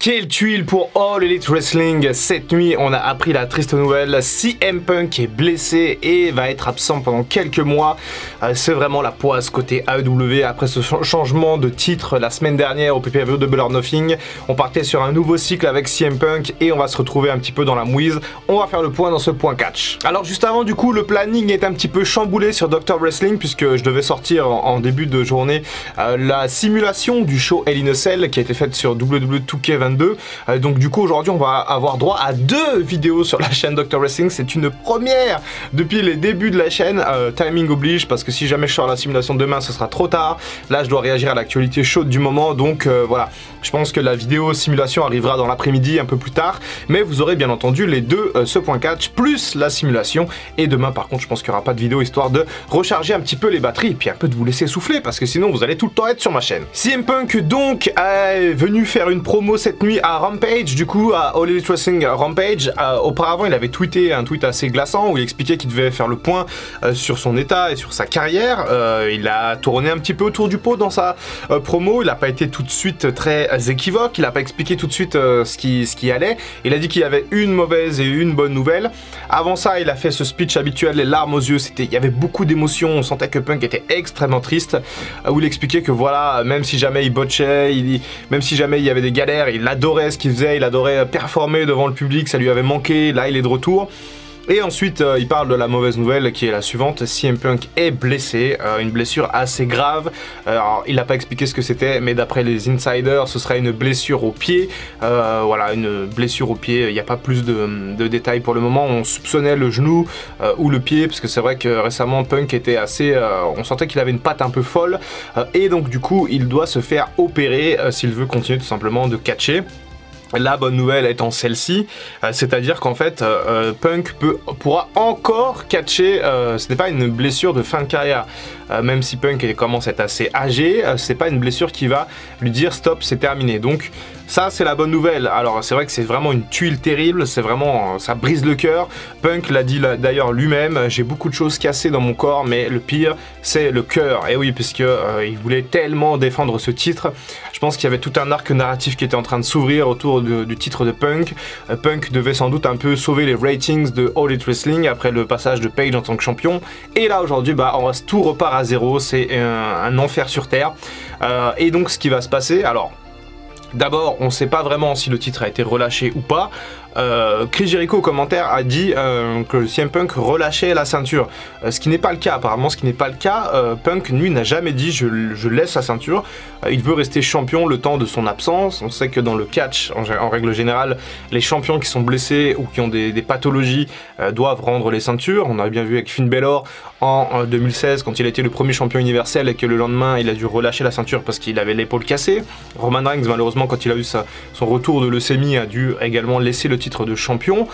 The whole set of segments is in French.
Quelle tuile pour All Elite Wrestling. Cette nuit, on a appris la triste nouvelle. CM Punk est blessé et va être absent pendant quelques mois. C'est vraiment la poisse côté AEW après ce changement de titre la semaine dernière au PPV Double or Nothing. On partait sur un nouveau cycle avec CM Punk et on va se retrouver un petit peu dans la mouise. On va faire le point dans ce point catch. Alors juste avant, du coup, le planning est un petit peu chamboulé sur Dr Wrestling puisque je devais sortir en début de journée la simulation du show Hell in a Cell qui a été faite sur WWE 2K22. Donc du coup aujourd'hui on va avoir droit à 2 vidéos sur la chaîne Dr Wrestling. C'est une première depuis les débuts de la chaîne, timing oblige parce que si jamais je sors la simulation demain ce sera trop tard. Là je dois réagir à l'actualité chaude du moment, donc voilà, je pense que la vidéo simulation arrivera dans l'après-midi un peu plus tard, mais vous aurez bien entendu les deux ce point catch plus la simulation. Et demain par contre je pense qu'il n'y aura pas de vidéo histoire de recharger un petit peu les batteries et puis un peu de vous laisser souffler parce que sinon vous allez tout le temps être sur ma chaîne. CM Punk donc est venu faire une promo cette nuit à Rampage, du coup à All Elite Wrestling Rampage. Auparavant il avait tweeté un tweet assez glaçant où il expliquait qu'il devait faire le point sur son état et sur sa carrière. Il a tourné un petit peu autour du pot dans sa promo, il n'a pas été tout de suite très équivoque, il n'a pas expliqué tout de suite ce qui allait. Il a dit qu'il y avait une mauvaise et une bonne nouvelle. Avant ça il a fait ce speech habituel, les larmes aux yeux, il y avait beaucoup d'émotions, on sentait que Punk était extrêmement triste, où il expliquait que voilà, même si jamais il botchait, même si jamais il y avait des galères, il adorait ce qu'il faisait, il adorait performer devant le public, ça lui avait manqué, là il est de retour. Et ensuite il parle de la mauvaise nouvelle qui est la suivante, CM Punk est blessé, une blessure assez grave. Alors il n'a pas expliqué ce que c'était, mais d'après les insiders ce serait une blessure au pied. Voilà, une blessure au pied, il n'y a pas plus de détails pour le moment. On soupçonnait le genou ou le pied, parce que c'est vrai que récemment Punk était assez... on sentait qu'il avait une patte un peu folle, et donc du coup il doit se faire opérer s'il veut continuer tout simplement de catcher. La bonne nouvelle étant celle-ci, c'est-à-dire qu'en fait Punk pourra encore catcher, ce n'est pas une blessure de fin de carrière, même si Punk commence à être assez âgé, c'est pas une blessure qui va lui dire stop, c'est terminé. Donc ça c'est la bonne nouvelle. Alors c'est vrai que c'est vraiment une tuile terrible, c'est vraiment, ça brise le cœur. Punk l'a dit d'ailleurs lui-même, j'ai beaucoup de choses cassées dans mon corps, mais le pire c'est le cœur. Et oui, puisque il voulait tellement défendre ce titre. Je pense qu'il y avait tout un arc narratif qui était en train de s'ouvrir autour du titre de Punk. Punk devait sans doute un peu sauver les ratings de All Elite Wrestling après le passage de Page en tant que champion. Et là aujourd'hui, bah, tout repart à zéro, c'est un enfer sur terre. Et donc ce qui va se passer, alors d'abord on ne sait pas vraiment si le titre a été relâché ou pas. Chris Jericho au commentaire a dit que CM Punk relâchait la ceinture, ce qui n'est pas le cas apparemment, ce qui n'est pas le cas. Punk lui n'a jamais dit je laisse la ceinture, il veut rester champion le temps de son absence. On sait que dans le catch en règle générale les champions qui sont blessés ou qui ont des pathologies doivent rendre les ceintures. On a bien vu avec Finn Balor en 2016 quand il a été le premier champion universel et que le lendemain il a dû relâcher la ceinture parce qu'il avait l'épaule cassée. Roman Reigns malheureusement quand il a eu son retour de leucémie a dû également laisser le titre de champion.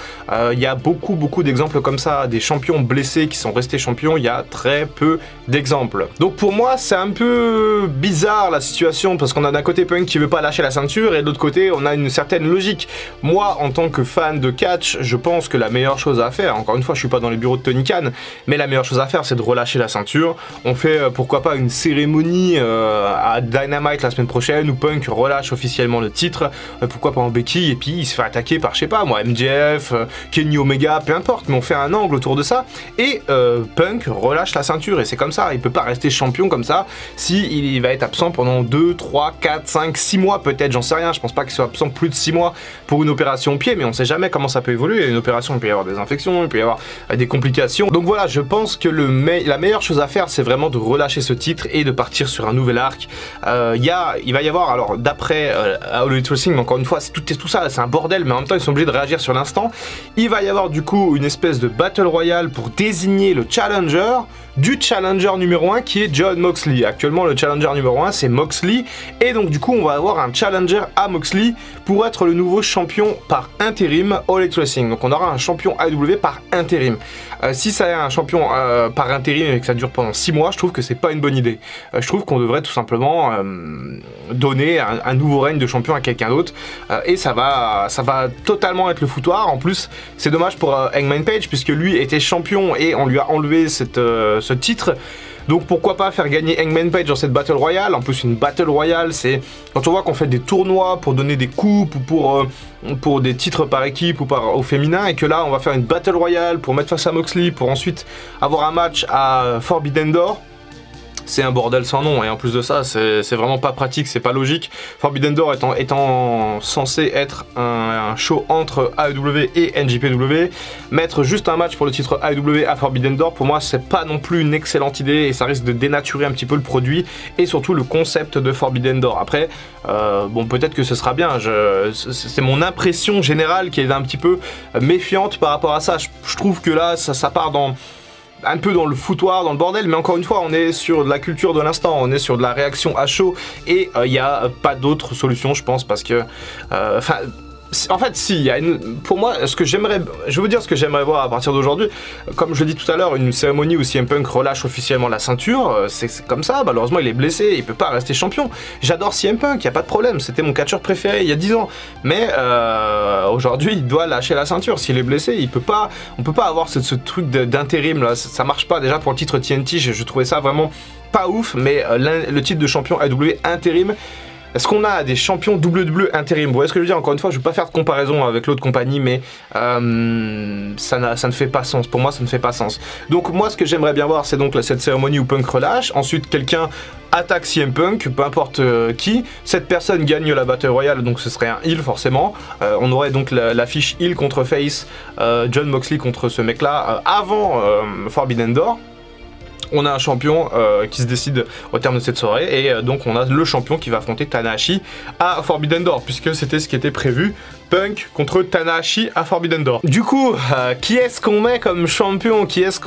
Il y a beaucoup d'exemples comme ça, des champions blessés qui sont restés champions, il y a très peu d'exemples. Donc pour moi c'est un peu bizarre la situation parce qu'on a d'un côté Punk qui veut pas lâcher la ceinture et de l'autre côté on a une certaine logique. Moi en tant que fan de catch, je pense que la meilleure chose à faire, encore une fois je suis pas dans les bureaux de Tony Khan, mais la meilleure chose à faire c'est de relâcher la ceinture. On fait pourquoi pas une cérémonie à Dynamite la semaine prochaine où Punk relâche officiellement le titre, pourquoi pas en Becky, et puis il se fait attaquer par je sais pas moi, MJF, Kenny Omega, peu importe, mais on fait un angle autour de ça et Punk relâche la ceinture et c'est comme ça, il peut pas rester champion comme ça si il va être absent pendant 2, 3, 4, 5, 6 mois peut-être, j'en sais rien, je pense pas qu'il soit absent plus de 6 mois pour une opération au pied, mais on sait jamais comment ça peut évoluer, une opération il peut y avoir des infections, il peut y avoir des complications, donc voilà, je pense que la meilleure chose à faire c'est vraiment de relâcher ce titre et de partir sur un nouvel arc. Il va y avoir, alors d'après All Elite Wrestling, encore une fois tout ça c'est un bordel, mais en même temps ils sont obligés de réagir sur l'instant. Il va y avoir du coup une espèce de battle royale pour désigner le challenger du challenger numéro 1 qui est Jon Moxley. Actuellement le challenger numéro 1 c'est Moxley et donc du coup on va avoir un challenger à Moxley pour être le nouveau champion par intérim All Elite Wrestling. Donc on aura un champion AEW par intérim. Si ça est un champion par intérim et que ça dure pendant 6 mois, je trouve que c'est pas une bonne idée. Je trouve qu'on devrait tout simplement donner un nouveau règne de champion à quelqu'un d'autre et ça va totalement être le foutoir. En plus c'est dommage pour Hangman Page puisque lui était champion et on lui a enlevé ce titre. Donc pourquoi pas faire gagner Hangman Page dans cette Battle Royale. En plus une Battle Royale, c'est quand on voit qu'on fait des tournois pour donner des coupes ou pour des titres par équipe ou au féminin, et que là on va faire une Battle Royale pour mettre face à Moxley, pour ensuite avoir un match à Forbidden Door. C'est un bordel sans nom, et en plus de ça, c'est vraiment pas pratique, c'est pas logique. Forbidden Door étant censé être un show entre AEW et NJPW, mettre juste un match pour le titre AEW à Forbidden Door, pour moi, c'est pas non plus une excellente idée, et ça risque de dénaturer un petit peu le produit, et surtout le concept de Forbidden Door. Après, bon, peut-être que ce sera bien, c'est mon impression générale qui est un petit peu méfiante par rapport à ça. Je trouve que là, ça part un peu dans le foutoir, dans le bordel, mais encore une fois, on est sur de la culture de l'instant, on est sur de la réaction à chaud, et il n'y a pas d'autre solution, je pense, parce que... en fait, si, il y a pour moi, je vais vous dire ce que j'aimerais voir à partir d'aujourd'hui. Comme je l'ai dit tout à l'heure, une cérémonie où CM Punk relâche officiellement la ceinture, c'est comme ça, malheureusement il est blessé, il peut pas rester champion. J'adore CM Punk, y a pas de problème, c'était mon catcheur préféré il y a 10 ans. Mais aujourd'hui, il doit lâcher la ceinture, s'il est blessé, on peut pas avoir ce truc d'intérim là, ça marche pas. Déjà pour le titre TNT, je trouvais ça vraiment pas ouf, mais le titre de champion AEW intérim, est-ce qu'on a des champions WWE intérim? Vous voyez ce que je veux dire? Encore une fois, je ne veux pas faire de comparaison avec l'autre compagnie, mais ça ne fait pas sens. Pour moi, ça ne fait pas sens. Donc moi, ce que j'aimerais bien voir, c'est donc cette cérémonie où Punk relâche. Ensuite, quelqu'un attaque CM Punk, peu importe qui. Cette personne gagne la Battle Royale, donc ce serait un heel forcément. On aurait donc l'affiche heel contre face, John Moxley contre ce mec-là, avant Forbidden Door. On a un champion qui se décide au terme de cette soirée, et donc on a le champion qui va affronter Tanahashi à Forbidden Door, puisque c'était ce qui était prévu. Punk contre Tanahashi à Forbidden Door. Du coup, qui est-ce qu'on met comme champion? Qui est-ce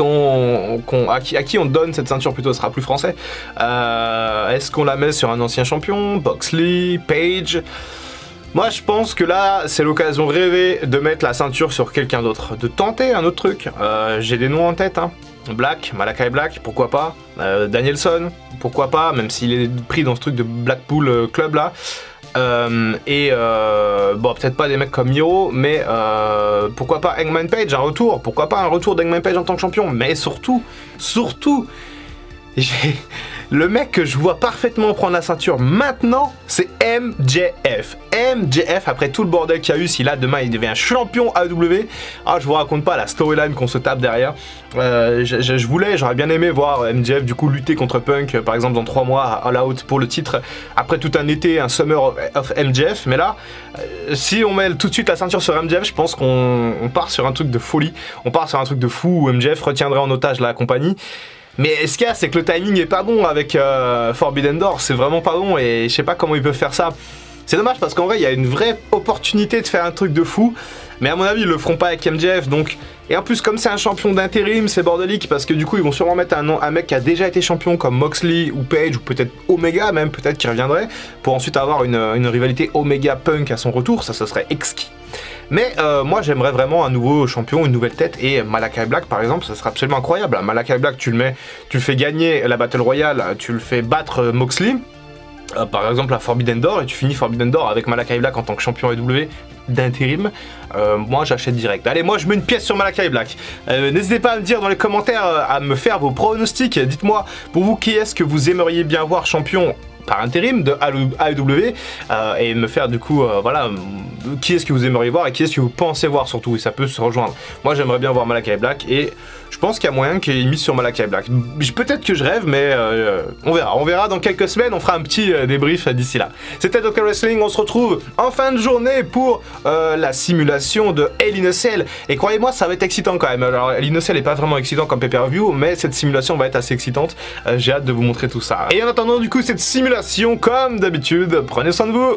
à qui on donne cette ceinture plutôt? Ce sera plus français. Est-ce qu'on la met sur un ancien champion? Moxley, Page? Moi je pense que là c'est l'occasion rêvée de mettre la ceinture sur quelqu'un d'autre, de tenter un autre truc. J'ai des noms en tête, hein. Black, Malakai Black, pourquoi pas. Danielson, pourquoi pas, même s'il est pris dans ce truc de Blackpool Club là. Bon, peut-être pas des mecs comme Miro, mais pourquoi pas Hangman Page, un retour. Pourquoi pas un retour d'Hangman Page en tant que champion. Mais surtout, le mec que je vois parfaitement prendre la ceinture maintenant, c'est MJF. MJF, après tout le bordel qu'il y a eu, si là demain il devient champion AEW, je vous raconte pas la storyline qu'on se tape derrière. J'aurais bien aimé voir MJF du coup lutter contre Punk, par exemple dans 3 mois à All Out pour le titre, après tout un été, un Summer of MJF. Mais là, si on met tout de suite la ceinture sur MJF, je pense qu'on part sur un truc de folie, on part sur un truc de fou où MJF retiendrait en otage la compagnie. Mais ce qu'il y a, c'est que le timing est pas bon avec Forbidden Door, c'est vraiment pas bon, et je sais pas comment ils peuvent faire ça. C'est dommage parce qu'en vrai, il y a une vraie opportunité de faire un truc de fou, mais à mon avis, ils le feront pas avec MJF, donc... Et en plus, comme c'est un champion d'intérim, c'est bordelique, parce que du coup, ils vont sûrement mettre un mec qui a déjà été champion comme Moxley ou Page, ou peut-être Omega même, peut-être qui reviendrait, pour ensuite avoir une rivalité Omega-Punk à son retour, ça serait exquis. Mais moi j'aimerais vraiment un nouveau champion, une nouvelle tête, et Malakai Black par exemple, ça serait absolument incroyable. Malakai Black, tu le fais gagner la Battle Royale, tu le fais battre Moxley, par exemple à Forbidden Door, et tu finis Forbidden Door avec Malakai Black en tant que champion AEW d'intérim. Moi j'achète direct. Allez, moi je mets une pièce sur Malakai Black. N'hésitez pas à me dire dans les commentaires, à me faire vos pronostics. Dites-moi, pour vous, qui est-ce que vous aimeriez bien voir champion par intérim de AEW, et me faire du coup, voilà, qui est-ce que vous aimeriez voir et qui est-ce que vous pensez voir surtout, et ça peut se rejoindre. Moi j'aimerais bien voir Malakai Black, et je pense qu'il y a moyen qu'il mise sur Malakai Black. Peut-être que je rêve, mais on verra dans quelques semaines, on fera un petit débrief d'ici là. C'était Dr Wrestling, on se retrouve en fin de journée pour la simulation de Hell in a Cell, et croyez-moi ça va être excitant quand même. Alors Hell in a Cell n'est pas vraiment excitant comme pay-per-view, mais cette simulation va être assez excitante, j'ai hâte de vous montrer tout ça. Et en attendant du coup cette simulation, comme d'habitude, prenez soin de vous.